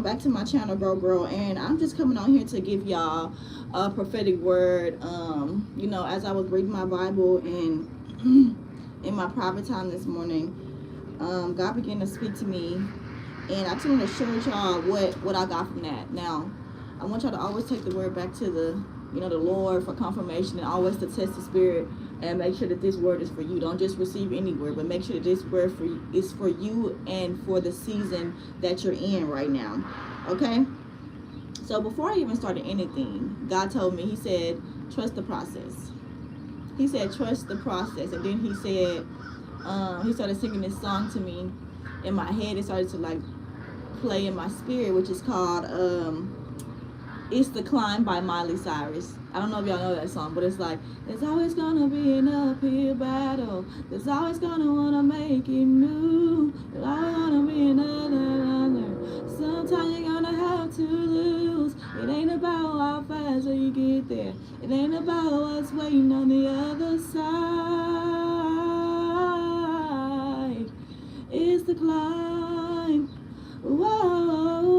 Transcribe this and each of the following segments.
back to my channel, Bro, and I'm just coming on here to give y'all a prophetic word. You know, as I was reading my Bible and in my private time this morning, God began to speak to me, and I just want to share with y'all what I got from that. Now, I want y'all to always take the word back to the Lord for confirmation, and always to test the spirit and make sure that this word is for you. Don't just receive any word, but make sure that this word is for you and for the season that you're in right now. Okay? So before I even started anything, God told me, he said, trust the process. He said, trust the process. And then he said, he started singing this song to me in my head. It started to like play in my spirit, which is called It's the Climb by Miley Cyrus. I don't know if y'all know that song, but it's like, there's always gonna be an uphill battle. There's always gonna wanna make it new. There's always gonna be another. Sometimes you're gonna have to lose. It ain't about how fast you get there. It ain't about what's waiting on the other side. It's the climb. Whoa.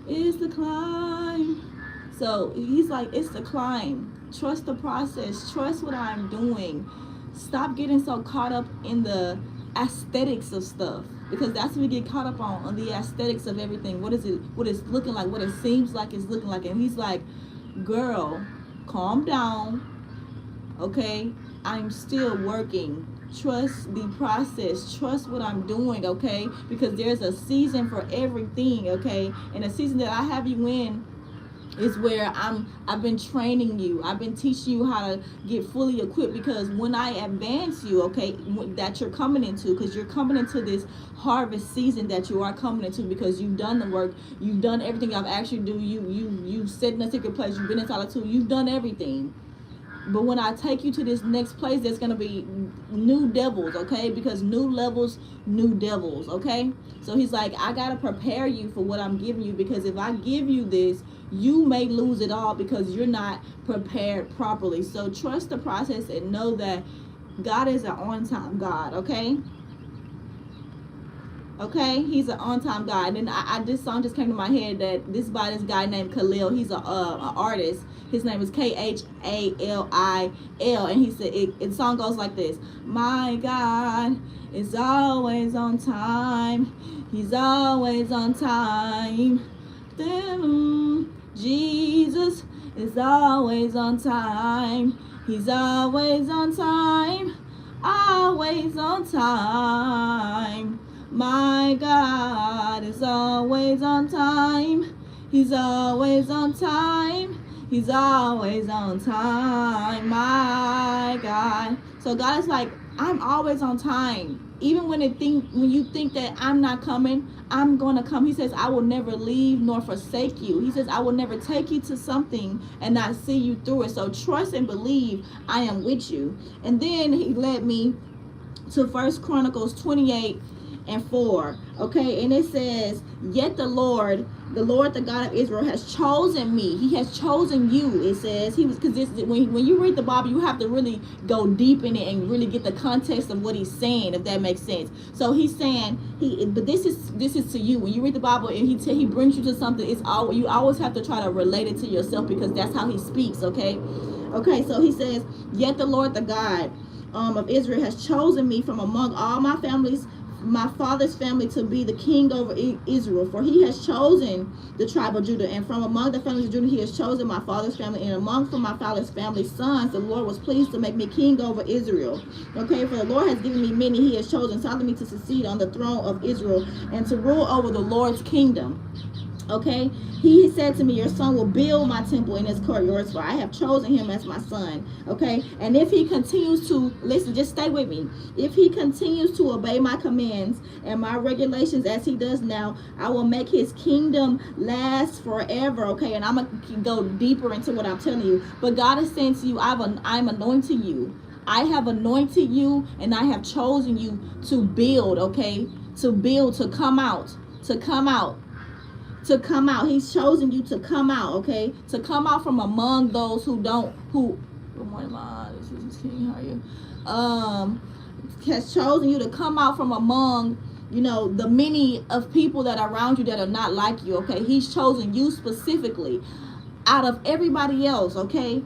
It's the climb. So he's like, it's the climb. Trust the process. Trust what I'm doing. Stop getting so caught up in the aesthetics of stuff, because that's what we get caught up on the aesthetics of everything. What is it? What it's looking like? What it seems like it's looking like? And he's like, girl, calm down. Okay, I'm still working. Trust the process. Trust what I'm doing, okay? Because there's a season for everything, okay? And the season that I have you in is where I've been training you. I've been teaching you how to get fully equipped, because when I advance you, okay, that you're coming into, because you're coming into this harvest season that you are coming into, because you've done the work, you've done everything I've asked you to do. You sit in a secret place, you've been in solitude, you've done everything. But when I take you to this next place, there's going to be new devils, okay? Because new levels, new devils, okay? So he's like, I got to prepare you for what I'm giving you, because if I give you this, you may lose it all because you're not prepared properly. So trust the process and know that God is an on-time God, okay? Okay, he's an on-time God. And this song just came to my head, that this by this guy named Khalil. He's an artist. His name is Khalil, and he said the song goes like this: my God is always on time. He's always on time. Jesus is always on time. He's always on time. Always on time. My God is always on time. He's always on time. He's always on time. My God. So God is like, I'm always on time. Even when you think that I'm not coming, I'm going to come. He says, I will never leave nor forsake you. He says, I will never take you to something and not see you through it. So trust and believe I am with you. And then he led me to 1 Chronicles 28:4, okay? And it says, yet the Lord, the God of Israel, has chosen me. He has chosen you. It says he was, because when you read the Bible, you have to really go deep in it and really get the context of what he's saying, if that makes sense. So he's saying, but this is to you. When you read the Bible and he brings you to something, you always have to try to relate it to yourself, because that's how he speaks, okay? Okay, so he says, yet the Lord, the God of Israel, has chosen me from among all my father's family to be the king over Israel. For he has chosen the tribe of Judah, and from among the families of Judah he has chosen my father's family, and from my father's family's sons the Lord was pleased to make me king over Israel. Okay, for the Lord has given me many. He has chosen Solomon to succeed on the throne of Israel and to rule over the Lord's kingdom. Okay, he said to me, your son will build my temple in his courtyards, for I have chosen him as my son. Okay, and if he continues to listen, just stay with me. If he continues to obey my commands and my regulations as he does now, I will make his kingdom last forever. Okay, and I'm gonna go deeper into what I'm telling you. But God is saying to you, I'm anointing you. I have anointed you, and I have chosen you to build. Okay, to build, to come out, to come out. To come out. He's chosen you to come out, okay? To come out from among those good morning, Ma. This is King. How are you? Has chosen you to come out from among you know, the many of people that are around you that are not like you, okay? He's chosen you specifically out of everybody else, okay?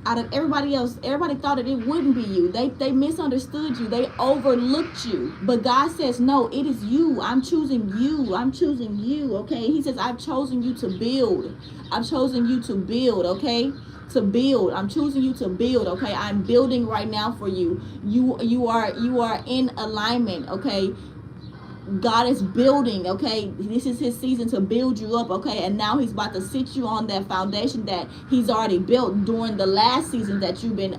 Out of everybody else, everybody thought that it wouldn't be you. They misunderstood you. They overlooked you. But God says, no, it is you. I'm choosing you. I'm choosing you, okay? He says, I've chosen you to build. I've chosen you to build, okay? To build. I'm choosing you to build, okay? I'm building right now for you. You are in alignment, okay? God is building, okay? This is his season to build you up, okay? And now he's about to sit you on that foundation that he's already built during the last season that you've been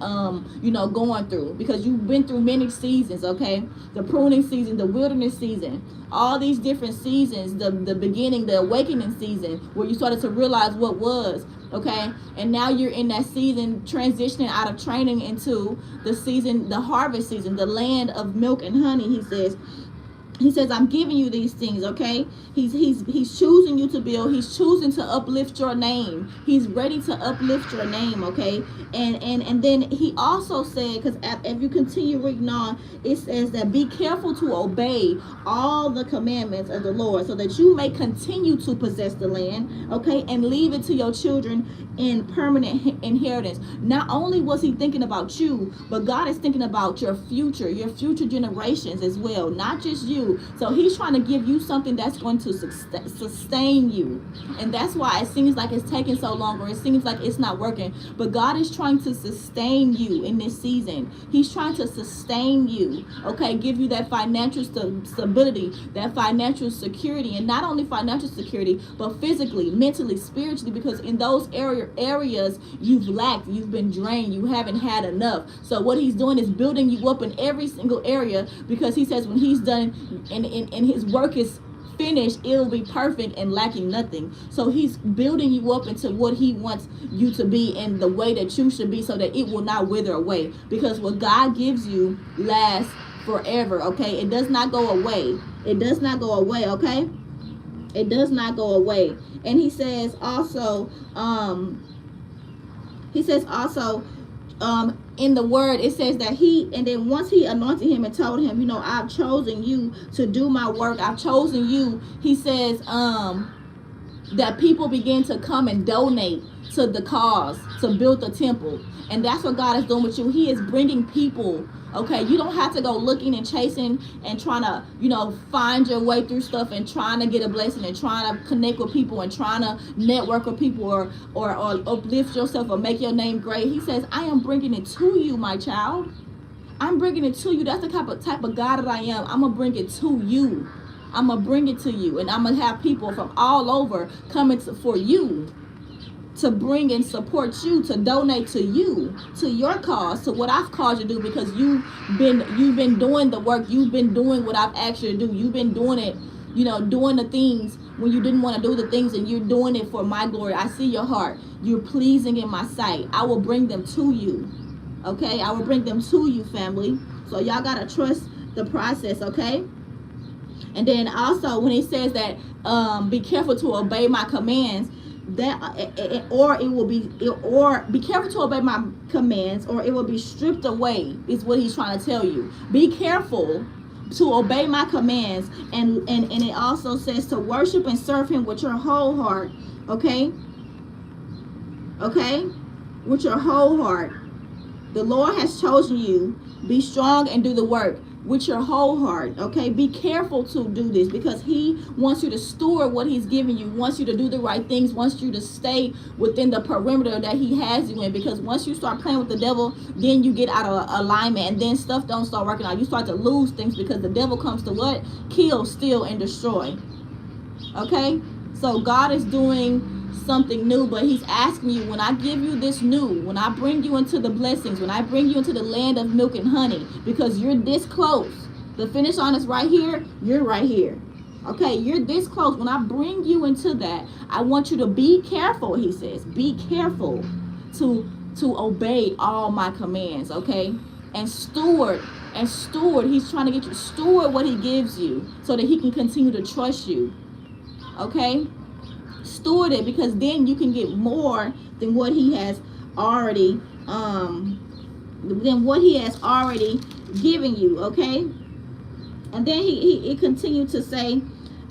you know, going through, because you've been through many seasons, okay? The pruning season, the wilderness season, all these different seasons, the beginning, the awakening season, where you started to realize what was, okay? And now you're in that season, transitioning out of training into the season, the harvest season, the land of milk and honey. He says, I'm giving you these things, okay? He's choosing you to build. He's choosing to uplift your name. He's ready to uplift your name, okay? And then he also said, because if you continue reading on, it says that be careful to obey all the commandments of the Lord, so that you may continue to possess the land, okay? And leave it to your children in permanent inheritance. Not only was he thinking about you, but God is thinking about your future generations as well, not just you. So he's trying to give you something that's going to sustain you. And that's why it seems like it's taking so long, or it seems like it's not working. But God is trying to sustain you in this season. He's trying to sustain you, okay? Give you that financial stability, that financial security. And not only financial security, but physically, mentally, spiritually, because in those areas you've lacked, you've been drained, you haven't had enough. So what he's doing is building you up in every single area, because he says when he's done and his work is finished, it'll be perfect and lacking nothing. So he's building you up into what he wants you to be and the way that you should be, so that it will not wither away, because what God gives you lasts forever, okay? It does not go away. It does not go away, okay? It does not go away. And he says also, in the word, it says that and then once he anointed him and told him, you know, I've chosen you to do my work. I've chosen you. He says, that people begin to come and donate to the cause, to build the temple. And that's what God is doing with you. He is bringing people, okay? You don't have to go looking and chasing and trying to, you know, find your way through stuff and trying to get a blessing and trying to connect with people and trying to network with people or uplift yourself or make your name great. He says, I am bringing it to you, my child. I'm bringing it to you. That's the type of God that I am. I'm going to bring it to you. I'm going to bring it to you. And I'm going to have people from all over coming for you, to bring and support you, to donate to you, to your cause, to what I've called you to do, because you've been doing the work. You've been doing what I've asked you to do. You've been doing it, you know, doing the things when you didn't want to do the things, and you're doing it for my glory. I see your heart. You're pleasing in my sight. I will bring them to you, okay? I will bring them to you, family. So y'all got to trust the process, okay? And then also when he says that be careful to obey my commands, that be careful to obey my commands, or it will be stripped away, is what he's trying to tell you. Be careful to obey my commands, and it also says to worship and serve him with your whole heart, okay? With your whole heart. The Lord has chosen you. Be strong and do the work with your whole heart, okay? Be careful to do this, because he wants you to steward what he's giving you, wants you to do the right things, wants you to stay within the perimeter that he has you in, because once you start playing with the devil, then you get out of alignment, and then stuff don't start working out. You start to lose things, because the devil comes to what? Kill, steal, and destroy, okay? So God is doing something new, but he's asking you, when I give you this new, when I bring you into the blessings, when I bring you into the land of milk and honey, because you're this close, the finish line is right here, you're right here, okay? You're this close. When I bring you into that, I want you to be careful, he says, be careful to obey all my commands, okay? And steward, he's trying to get you to steward what he gives you, so that he can continue to trust you, okay? Steward it, because then you can get more than what he has already given you, okay? And then he continued to say,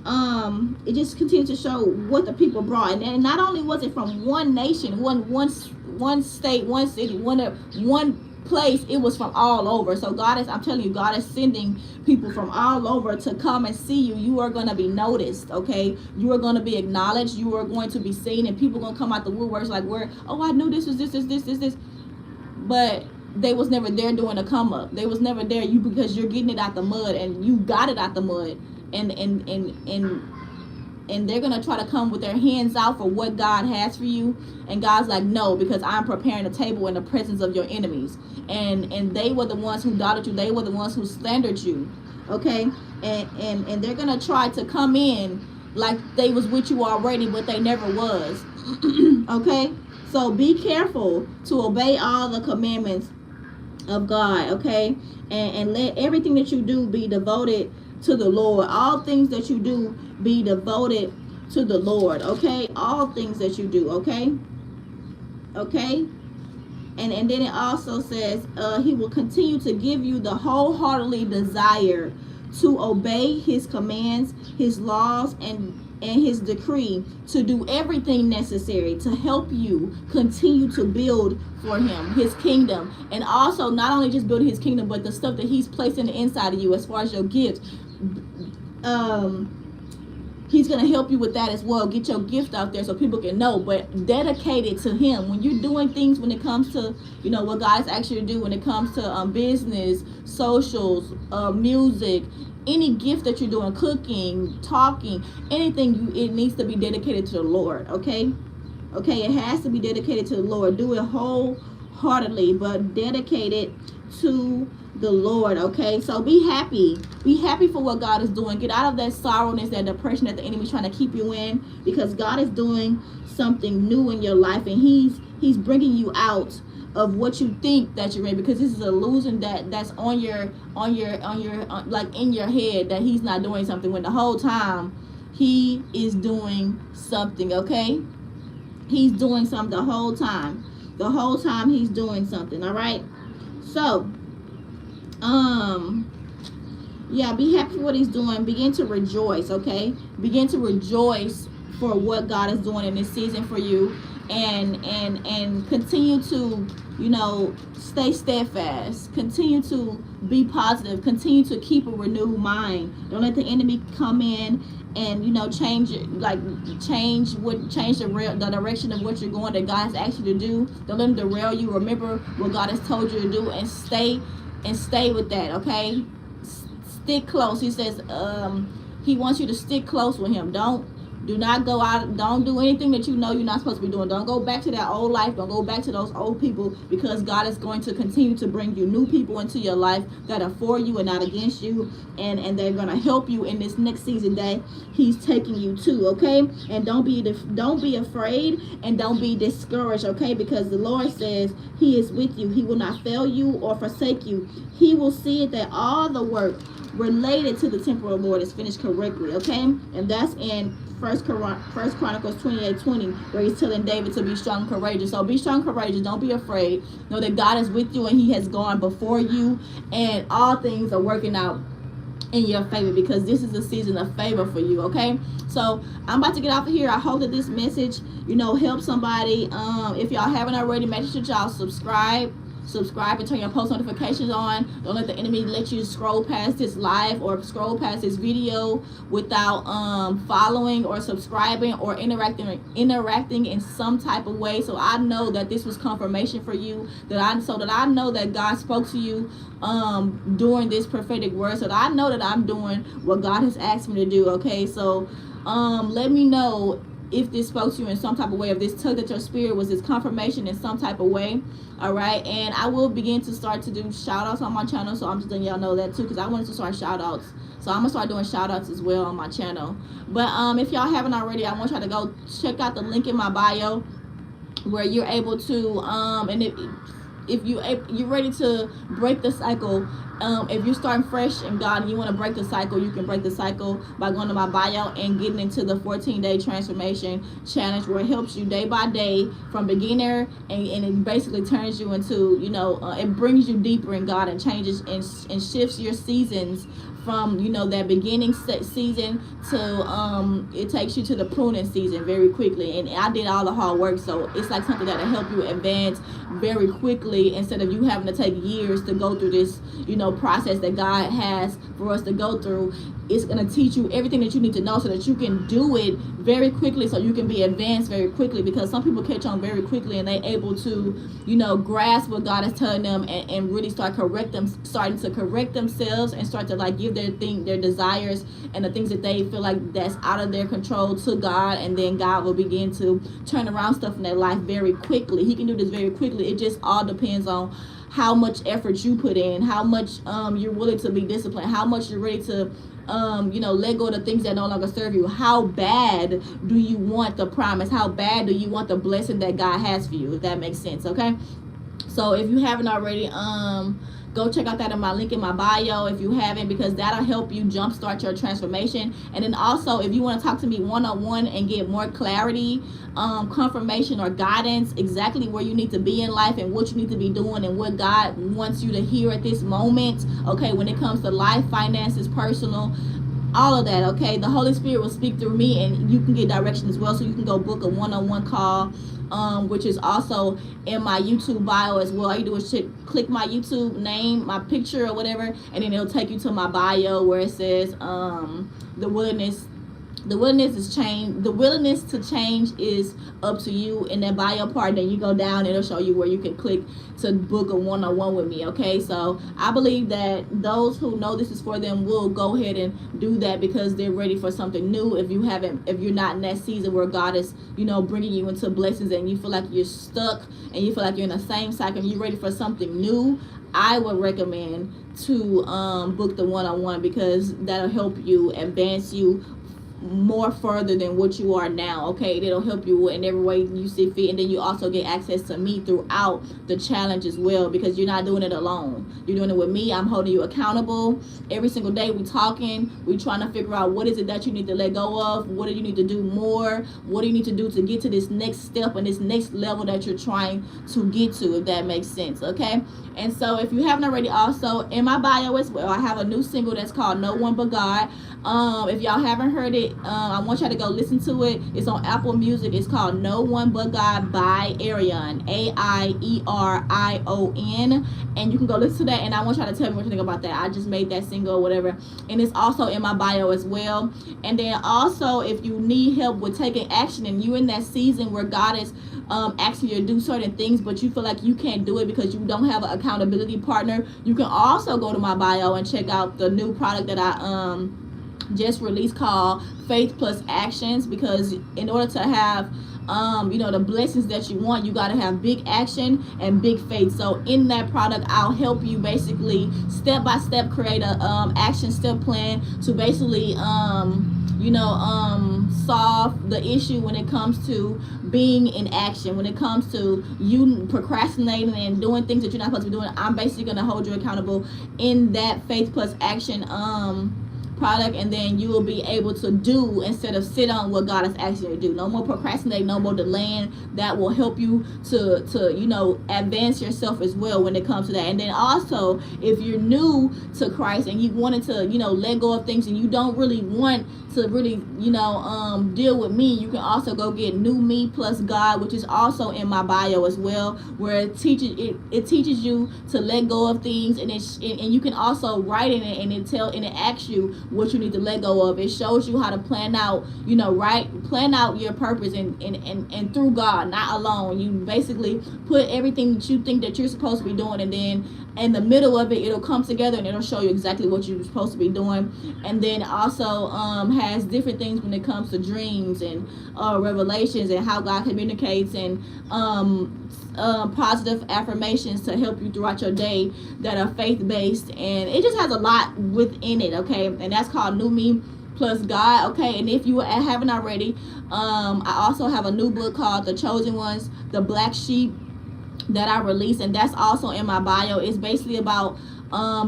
it just continued to show what the people brought. And not only was it from one nation, one state, one city, one place, it was from all over. So God is, I'm telling you, God is sending people from all over to come and see you. You are going to be noticed, okay? You are going to be acknowledged. You are going to be seen, and people are going to come out the woodworks like, where, oh, I knew this was this. But they was never there doing a come up. They was never there, you, because you're getting it out the mud, and you got it out the mud. And they're going to try to come with their hands out for what God has for you. And God's like, no, because I'm preparing a table in the presence of your enemies. And they were the ones who doubted you. They were the ones who slandered you. Okay? And they're going to try to come in like they was with you already, but they never was. Okay? So be careful to obey all the commandments of God. Okay? And let everything that you do be devoted to the Lord. All things that you do, be devoted to the Lord. Okay? All things that you do. Okay? Okay? And then it also says, he will continue to give you the wholeheartedly desire to obey his commands, his laws, and his decree, to do everything necessary to help you continue to build for him, his kingdom. And also not only just building his kingdom, but the stuff that he's placed in the inside of you as far as your gifts. He's going to help you with that as well. Get your gift out there so people can know, but dedicate it to him. When you're doing things, when it comes to, you know, what God's actually do, when it comes to business, socials, music, any gift that you're doing, cooking, talking, anything, it needs to be dedicated to the Lord. Okay? Okay, it has to be dedicated to the Lord. Do it wholeheartedly, but dedicate it to the Lord. Okay, so be happy for what God is doing. Get out of that sorrowness, that depression that the enemy's trying to keep you in, because God is doing something new in your life, and he's bringing you out of what you think that you're in, because this is an illusion that's on your like in your head, that he's not doing something, when the whole time he is doing something. Okay, he's doing something the whole time he's doing something. All right, so yeah, be happy for what he's doing. Begin to rejoice. Okay, begin to rejoice for what God is doing in this season for you, and continue to, you know, stay steadfast, continue to be positive, continue to keep a renewed mind. Don't let the enemy come in and, you know, change the direction of what you're going, that God has asked you to do. Don't let him derail you. Remember what God has told you to do, and stay with that. Okay, stick close. He says he wants you to stick close with him. Do not go out. Don't do anything that you know you're not supposed to be doing. Don't go back to that old life. Don't go back to those old people, because God is going to continue to bring you new people into your life that are for you and not against you, and they're going to help you in this next season that he's taking you to. Okay, and don't be afraid, and don't be discouraged. Okay, because the Lord says he is with you. He will not fail you or forsake you. He will see that all the work related to the temporal Lord is finished correctly. Okay, and that's in First Chronicles 28:20, where he's telling David to be strong and courageous. So be strong and courageous. Don't be afraid. Know that God is with you, and he has gone before you, and all things are working out in your favor, because this is a season of favor for you. Okay, so I'm about to get off of here. I hope that this message, you know, helps somebody. If y'all haven't already, make sure y'all subscribe and turn your post notifications on. Don't let the enemy let you scroll past this live or scroll past this video without following or subscribing or interacting in some type of way. So I know that this was confirmation for you, so that I know that God spoke to you during this prophetic word, so that I know that I'm doing what God has asked me to do. Okay, so let me know if this spoke to you in some type of way, if this tugged at your spirit, was this confirmation in some type of way. All right, and I will begin to start to do shout outs on my channel, so I'm just letting y'all know that too, because I wanted to start shout outs, so I'm gonna start doing shout outs as well on my channel. But if y'all haven't already, I want y'all to go check out the link in my bio, where you're able to and if you're ready to break the cycle if you're starting fresh in God and you want to break the cycle, you can break the cycle by going to my bio and getting into the 14-day transformation challenge, where it helps you day by day from beginner, and it basically turns you into, it brings you deeper in God and changes and shifts your seasons from that beginning season to it takes you to the pruning season very quickly. And I did all the hard work, so it's like something that'll help you advance very quickly, instead of you having to take years to go through this process that God has for us to go through. It's going to teach you everything that you need to know so that you can do it very quickly, so you can be advanced very quickly, because some people catch on very quickly and they're able to grasp what God is telling them, and really starting to correct themselves, and start to like give their desires and the things that they feel like that's out of their control to God, and then God will begin to turn around stuff in their life very quickly. He can do this very quickly. It just all depends on how much effort you put in, how much you're willing to be disciplined, how much you're ready to let go of the things that no longer serve you. How bad do you want the promise? How bad do you want the blessing that God has for you? If that makes sense, okay? So if you haven't already, go check out that in my link in my bio if you haven't, because that'll help you jumpstart your transformation. And then also, if you want to talk to me one-on-one and get more clarity, confirmation or guidance, exactly where you need to be in life and what you need to be doing and what God wants you to hear at this moment, okay, when it comes to life, finances, personal, all of that, okay, the Holy Spirit will speak through me, and you can get direction as well. So you can go book a one-on-one call, which is also in my YouTube bio as well. All you do is click my YouTube name, my picture or whatever, and then it'll take you to my bio where it says the willingness to change is up to you. In that bio part, then you go down, it'll show you where you can click to book a one-on-one with me, okay? So I believe that those who know this is for them will go ahead and do that, because they're ready for something new. If you're not in that season where God is bringing you into blessings, and you feel like you're stuck and you feel like you're in the same cycle and you're ready for something new, I would recommend to book the one-on-one, because that'll help you advance you more further than what you are now, okay? It'll help you in every way you see fit. And then you also get access to me throughout the challenge as well, because you're not doing it alone. You're doing it with me. I'm holding you accountable every single day. We talking, we trying to figure out what is it that you need to let go of, what do you need to do more, what do you need to do to get to this next step and this next level that you're trying to get to, if that makes sense, okay? And so if you haven't already, also in my bio as well, I have a new single that's called No One But God. If y'all haven't heard it, I want y'all to go listen to it. It's on Apple Music. It's called No One But God by Arion, Aierion, and you can go listen to that. And I want y'all to tell me what you think about that. I just made that single or whatever, and it's also in my bio as well. And then also, if you need help with taking action, and you're in that season where God is asking you to do certain things, but you feel like you can't do it because you don't have an accountability partner, you can also go to my bio and check out the new product that I just released called Faith Plus Actions, because in order to have the blessings that you want, you got to have big action and big faith. So in that product, I'll help you basically step by step create a action step plan to basically solve the issue when it comes to being in action, when it comes to you procrastinating and doing things that you're not supposed to be doing. I'm basically going to hold you accountable in that Faith Plus Action product, and then you will be able to do instead of sit on what God is asking you to do. No more procrastinating, no more delaying. That will help you to advance yourself as well when it comes to that. And then also, if you're new to Christ and you wanted to let go of things and you don't really want to really deal with me, you can also go get New Me Plus God, which is also in my bio as well, where it teaches you to let go of things, and you can also write in it, and it asks you what you need to let go of. It shows you how to plan out plan out your purpose and through God, not alone. You basically put everything that you think that you're supposed to be doing, and then in the middle of it, it'll come together and it'll show you exactly what you're supposed to be doing. And then also has different things when it comes to dreams and revelations and how God communicates, and positive affirmations to help you throughout your day that are faith-based. And it just has a lot within it, okay? And that's called New Me Plus God, okay? And if you haven't already, I also have a new book called The Chosen Ones, The Black Sheep, that I released, and that's also in my bio. It's basically about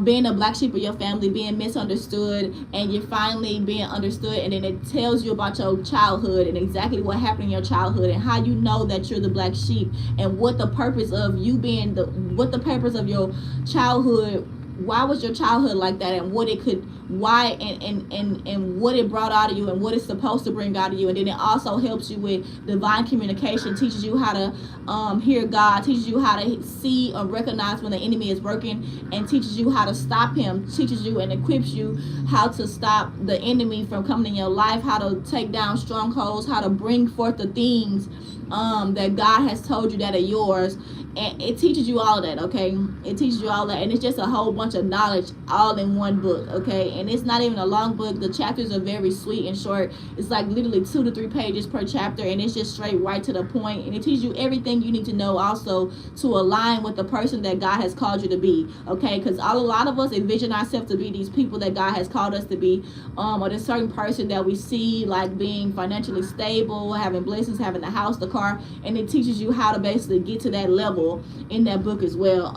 being a black sheep of your family, being misunderstood, and you're finally being understood. And then it tells you about your childhood and exactly what happened in your childhood and how you know that you're the black sheep, and what the purpose of you being what the purpose of your childhood, why was your childhood like that, and what it could, why, and what it brought out of you, and what it's supposed to bring out of you. And then it also helps you with divine communication, teaches you how to hear God, teaches you how to see or recognize when the enemy is working, and teaches you how to stop him, teaches you and equips you how to stop the enemy from coming in your life, how to take down strongholds, how to bring forth the things that God has told you that are yours. And it teaches you all that, okay? It teaches you all that, and it's just a whole bunch of knowledge all in one book, okay? And it's not even a long book. The chapters are very sweet and short. It's like literally 2 to 3 pages per chapter, and it's just straight right to the point. And it teaches you everything you need to know also to align with the person that God has called you to be, okay? Because a lot of us envision ourselves to be these people that God has called us to be, or this certain person that we see like being financially stable, having blessings, having the house, the car, and it teaches you how to basically get to that level in that book as well.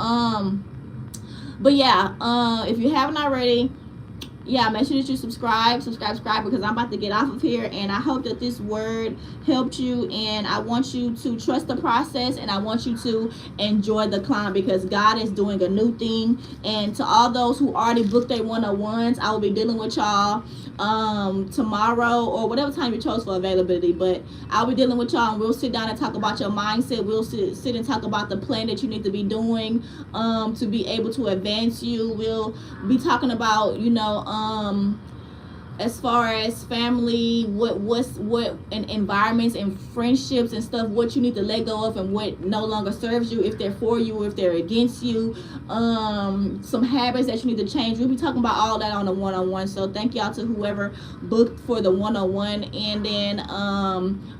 But yeah, if you haven't already, yeah, make sure that you subscribe, because I'm about to get off of here. And I hope that this word helped you, and I want you to trust the process, and I want you to enjoy the climb, because God is doing a new thing. And to all those who already booked their 101s, I will be dealing with y'all tomorrow or whatever time you chose for availability, but I'll be dealing with y'all, and we'll sit down and talk about your mindset. We'll sit and talk about the plan that you need to be doing to be able to advance you. We'll be talking about, you know, as far as family, what and environments and friendships and stuff, what you need to let go of and what no longer serves you, if they're for you or if they're against you, some habits that you need to change. We'll be talking about all that on the 101. So thank y'all to whoever booked for the 101, and then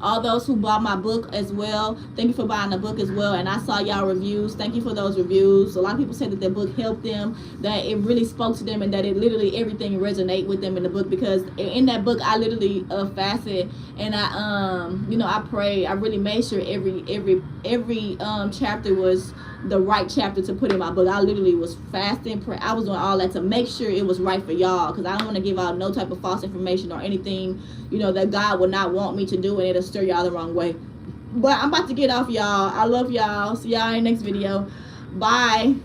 all those who bought my book as well, thank you for buying the book as well. And I saw y'all reviews. Thank you for those reviews. A lot of people said that their book helped them, that it really spoke to them, and that it literally everything resonate with them in the book, because in that book I literally fasted, and I you know, I prayed. I really made sure every chapter was the right chapter to put in my book. I literally was fasting, I was doing all that to make sure it was right for y'all, because I don't want to give out no type of false information or anything, you know, that God would not want me to do, and it'll stir y'all the wrong way. But I'm about to get off, y'all. I love y'all. See y'all in the next video. Bye.